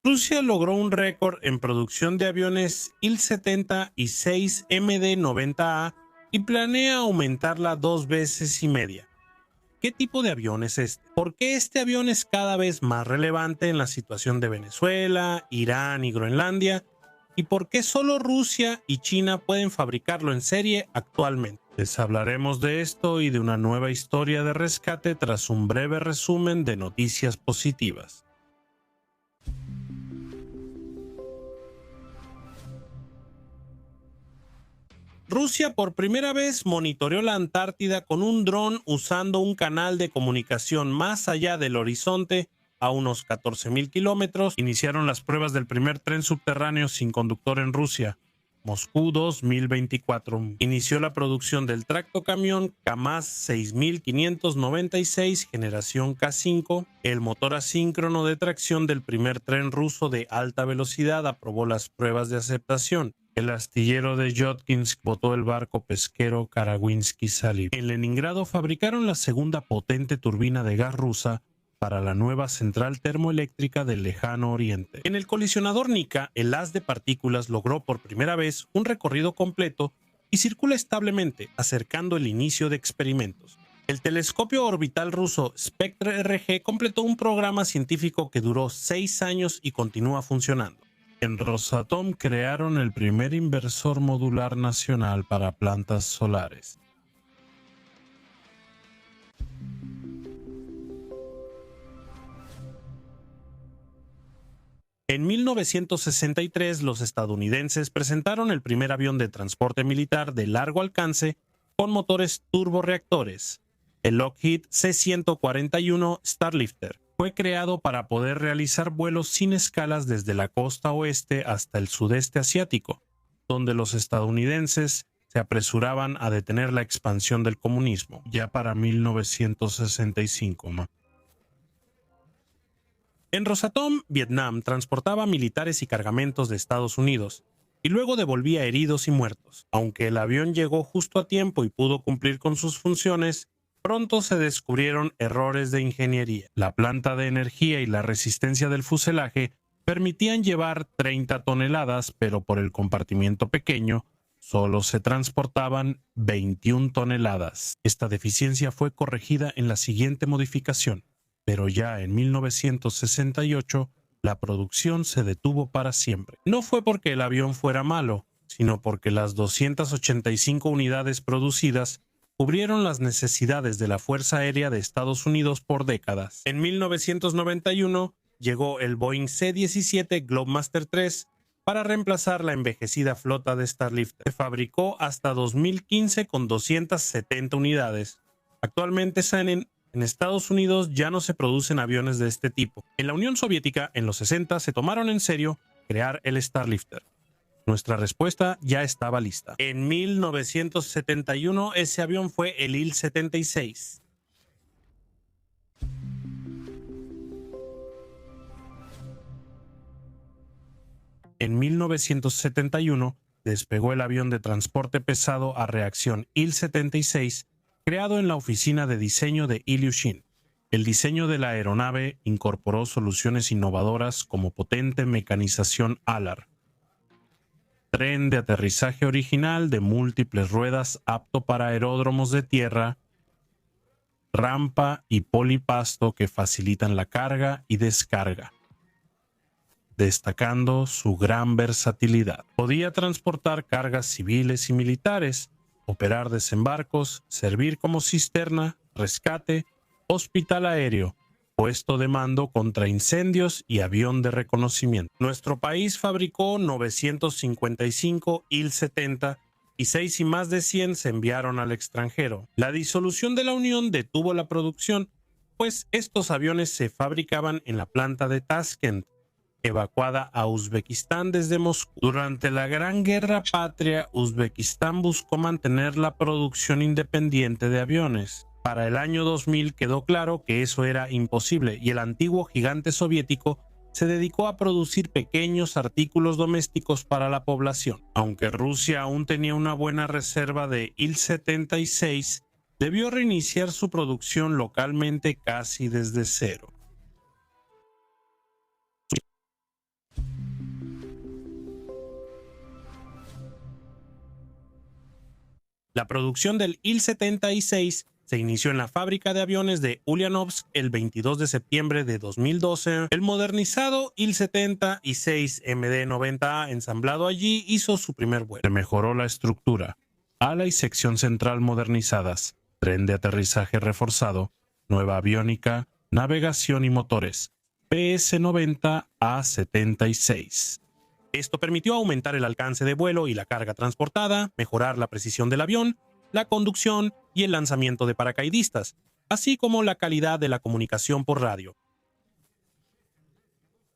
Rusia logró un récord en producción de aviones Il-70 y 6 MD-90A y planea aumentarla 2 veces y media. ¿Qué tipo de avión es este? ¿Por qué este avión es cada vez más relevante en la situación de Venezuela, Irán y Groenlandia? ¿Y por qué solo Rusia y China pueden fabricarlo en serie actualmente? Les hablaremos de esto y de una nueva historia de rescate tras un breve resumen de noticias positivas. Rusia por primera vez monitoreó la Antártida con un dron usando un canal de comunicación más allá del horizonte a unos 14.000 kilómetros. Iniciaron las pruebas del primer tren subterráneo sin conductor en Rusia. Moscú 2024. Inició la producción del tractocamión KAMAZ 6596 generación K5. El motor asíncrono de tracción del primer tren ruso de alta velocidad aprobó las pruebas de aceptación. El astillero de Yotkinsk botó el barco pesquero Karawinsky Saliv. En Leningrado fabricaron la segunda potente turbina de gas rusa para la nueva central termoeléctrica del lejano oriente. En el colisionador Nika, el haz de partículas logró por primera vez un recorrido completo y circula establemente, acercando el inicio de experimentos. El telescopio orbital ruso Spectre-RG completó un programa científico que duró 6 años y continúa funcionando. En Rosatom crearon el primer inversor modular nacional para plantas solares. En 1963, los estadounidenses presentaron el primer avión de transporte militar de largo alcance con motores turborreactores, el Lockheed C-141 Starlifter. Fue creado para poder realizar vuelos sin escalas desde la costa oeste hasta el sudeste asiático, donde los estadounidenses se apresuraban a detener la expansión del comunismo, ya para 1965. En Rosatom, Vietnam transportaba militares y cargamentos de Estados Unidos y luego devolvía heridos y muertos. Aunque el avión llegó justo a tiempo y pudo cumplir con sus funciones, pronto se descubrieron errores de ingeniería. La planta de energía y la resistencia del fuselaje permitían llevar 30 toneladas, pero por el compartimiento pequeño solo se transportaban 21 toneladas. Esta deficiencia fue corregida en la siguiente modificación, pero ya en 1968 la producción se detuvo para siempre. No fue porque el avión fuera malo, sino porque las 285 unidades producidas cubrieron las necesidades de la Fuerza Aérea de Estados Unidos por décadas. En 1991 llegó el Boeing C-17 Globemaster III para reemplazar la envejecida flota de Starlifter. Se fabricó hasta 2015 con 270 unidades. Actualmente en Estados Unidos ya no se producen aviones de este tipo. En la Unión Soviética, en los 60, se tomaron en serio crear el Starlifter. Nuestra respuesta ya estaba lista. En 1971, ese avión fue el Il-76. En 1971, despegó el avión de transporte pesado a reacción Il-76, creado en la oficina de diseño de Ilyushin. El diseño de la aeronave incorporó soluciones innovadoras como potente mecanización alar, tren de aterrizaje original de múltiples ruedas apto para aeródromos de tierra, rampa y polipasto que facilitan la carga y descarga, destacando su gran versatilidad. Podía transportar cargas civiles y militares, operar desembarcos, servir como cisterna, rescate, hospital aéreo, puesto de mando contra incendios y avión de reconocimiento. Nuestro país fabricó 955 Il-70 y 6 y más de 100 se enviaron al extranjero. La disolución de la Unión detuvo la producción, pues estos aviones se fabricaban en la planta de Tashkent, evacuada a Uzbekistán desde Moscú. Durante la Gran Guerra Patria, Uzbekistán buscó mantener la producción independiente de aviones. Para el año 2000 quedó claro que eso era imposible y el antiguo gigante soviético se dedicó a producir pequeños artículos domésticos para la población. Aunque Rusia aún tenía una buena reserva de Il-76, debió reiniciar su producción localmente casi desde cero. La producción del Il-76 se inició en la fábrica de aviones de Ulyanovsk el 22 de septiembre de 2012. El modernizado Il-76 MD-90A ensamblado allí hizo su primer vuelo. Se mejoró la estructura, ala y sección central modernizadas, tren de aterrizaje reforzado, nueva aviónica, navegación y motores, PS-90A-76. Esto permitió aumentar el alcance de vuelo y la carga transportada, mejorar la precisión del avión, la conducción y el lanzamiento de paracaidistas, así como la calidad de la comunicación por radio.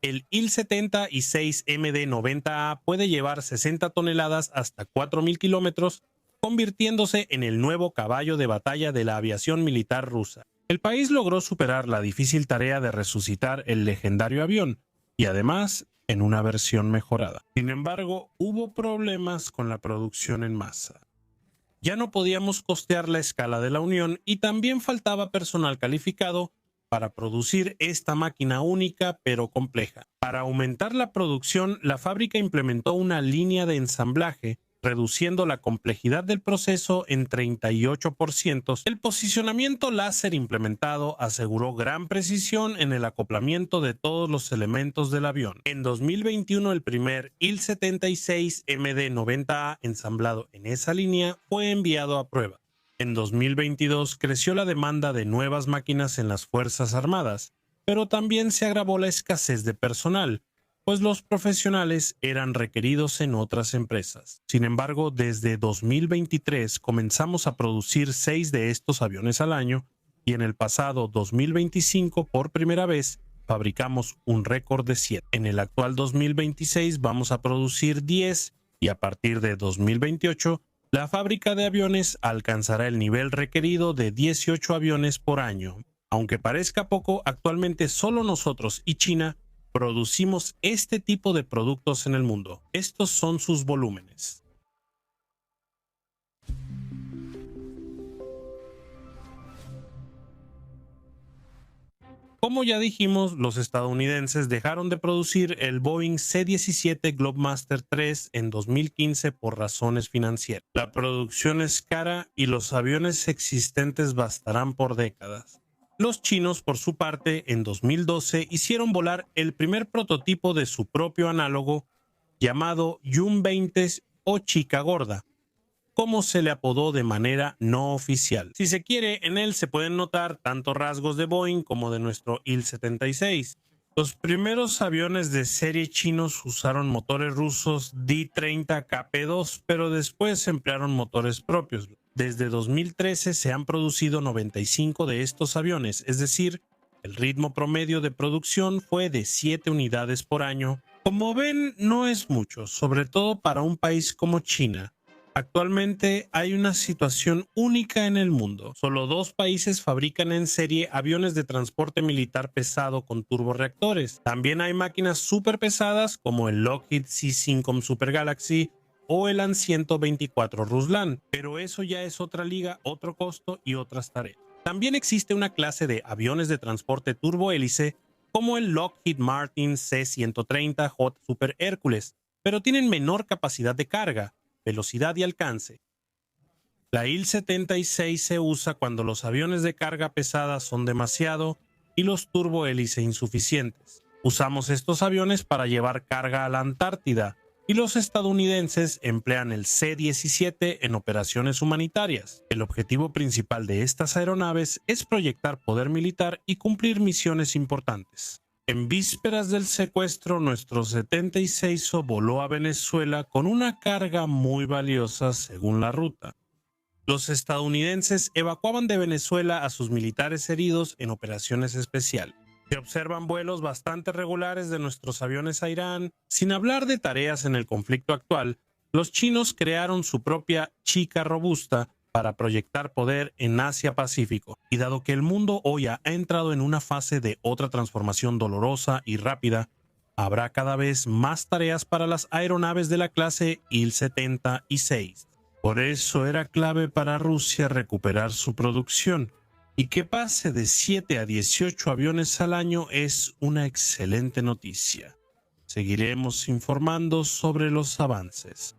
El Il-76 MD-90A puede llevar 60 toneladas hasta 4.000 kilómetros, convirtiéndose en el nuevo caballo de batalla de la aviación militar rusa. El país logró superar la difícil tarea de resucitar el legendario avión y además en una versión mejorada. Sin embargo, hubo problemas con la producción en masa. Ya no podíamos costear la escala de la Unión y también faltaba personal calificado para producir esta máquina única pero compleja. Para aumentar la producción, la fábrica implementó una línea de ensamblaje, reduciendo la complejidad del proceso en 38%. El posicionamiento láser implementado aseguró gran precisión en el acoplamiento de todos los elementos del avión. En 2021, el primer Il-76 MD-90A ensamblado en esa línea fue enviado a prueba. En 2022 creció la demanda de nuevas máquinas en las Fuerzas Armadas, pero también se agravó la escasez de personal, pues los profesionales eran requeridos en otras empresas. Sin embargo, desde 2023 comenzamos a producir 6 de estos aviones al año y en el pasado 2025 por primera vez fabricamos un récord de 7. En el actual 2026 vamos a producir 10 y a partir de 2028 la fábrica de aviones alcanzará el nivel requerido de 18 aviones por año. Aunque parezca poco, actualmente solo nosotros y China producimos este tipo de productos en el mundo. Estos son sus volúmenes. Como ya dijimos, los estadounidenses dejaron de producir el Boeing C-17 Globemaster III en 2015 por razones financieras. La producción es cara y los aviones existentes bastarán por décadas. Los chinos, por su parte, en 2012 hicieron volar el primer prototipo de su propio análogo llamado Yun-20 o Chica Gorda, como se le apodó de manera no oficial. Si se quiere, en él se pueden notar tanto rasgos de Boeing como de nuestro Il-76. Los primeros aviones de serie chinos usaron motores rusos D-30KP2, pero después emplearon motores propios. Desde 2013 se han producido 95 de estos aviones, es decir, el ritmo promedio de producción fue de 7 unidades por año. Como ven, no es mucho, sobre todo para un país como China. Actualmente hay una situación única en el mundo. Solo 2 países fabrican en serie aviones de transporte militar pesado con turborreactores. También hay máquinas súper pesadas como el Lockheed C-5 Super Galaxy o el An-124 Ruslan, pero eso ya es otra liga, otro costo y otras tareas. También existe una clase de aviones de transporte turbohélice como el Lockheed Martin C-130J Super Hércules, pero tienen menor capacidad de carga, velocidad y alcance. La Il-76 se usa cuando los aviones de carga pesada son demasiado y los turbohélice insuficientes. Usamos estos aviones para llevar carga a la Antártida, y los estadounidenses emplean el C-17 en operaciones humanitarias. El objetivo principal de estas aeronaves es proyectar poder militar y cumplir misiones importantes. En vísperas del secuestro, nuestro 76 voló a Venezuela con una carga muy valiosa según la ruta. Los estadounidenses evacuaban de Venezuela a sus militares heridos en operaciones especiales. Se observan vuelos bastante regulares de nuestros aviones a Irán. Sin hablar de tareas en el conflicto actual, los chinos crearon su propia Chica Robusta para proyectar poder en Asia-Pacífico. Y dado que el mundo hoy ha entrado en una fase de otra transformación dolorosa y rápida, habrá cada vez más tareas para las aeronaves de la clase Il-76. Por eso era clave para Rusia recuperar su producción. Y que pase de 7 a 18 aviones al año es una excelente noticia. Seguiremos informando sobre los avances.